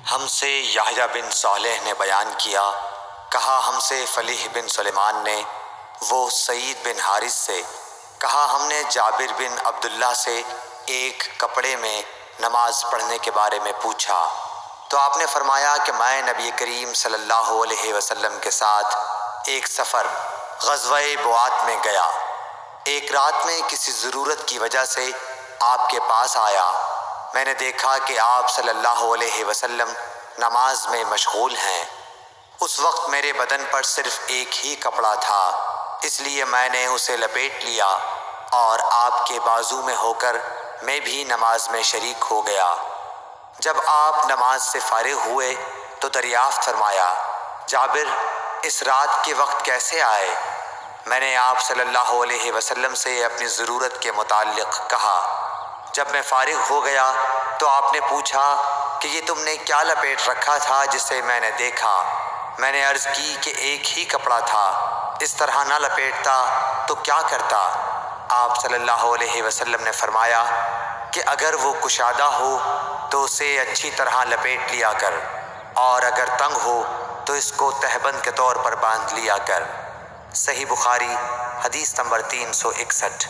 ہم سے یحییٰ بن صالح نے بیان کیا، کہا ہم سے فلیح بن سلیمان نے، وہ سعید بن حارث سے، کہا ہم نے جابر بن عبداللہ سے ایک کپڑے میں نماز پڑھنے کے بارے میں پوچھا، تو آپ نے فرمایا کہ میں نبی کریم صلی اللہ علیہ وسلم کے ساتھ ایک سفر غزوہ بوات میں گیا، ایک رات میں کسی ضرورت کی وجہ سے آپ کے پاس آیا، میں نے دیکھا کہ آپ صلی اللہ علیہ وسلم نماز میں مشغول ہیں۔ اس وقت میرے بدن پر صرف ایک ہی کپڑا تھا، اس لیے میں نے اسے لپیٹ لیا اور آپ کے بازو میں ہو کر میں بھی نماز میں شریک ہو گیا۔ جب آپ نماز سے فارغ ہوئے تو دریافت فرمایا، جابر اس رات کے وقت کیسے آئے؟ میں نے آپ صلی اللہ علیہ وسلم سے اپنی ضرورت کے متعلق کہا۔ جب میں فارغ ہو گیا تو آپ نے پوچھا کہ یہ تم نے کیا لپیٹ رکھا تھا جسے میں نے دیکھا؟ میں نے عرض کی کہ ایک ہی کپڑا تھا، اس طرح نہ لپیٹتا تو کیا کرتا؟ آپ صلی اللہ علیہ وسلم نے فرمایا کہ اگر وہ کشادہ ہو تو اسے اچھی طرح لپیٹ لیا کر، اور اگر تنگ ہو تو اس کو تہبند کے طور پر باندھ لیا کر۔ صحیح بخاری حدیث نمبر 361۔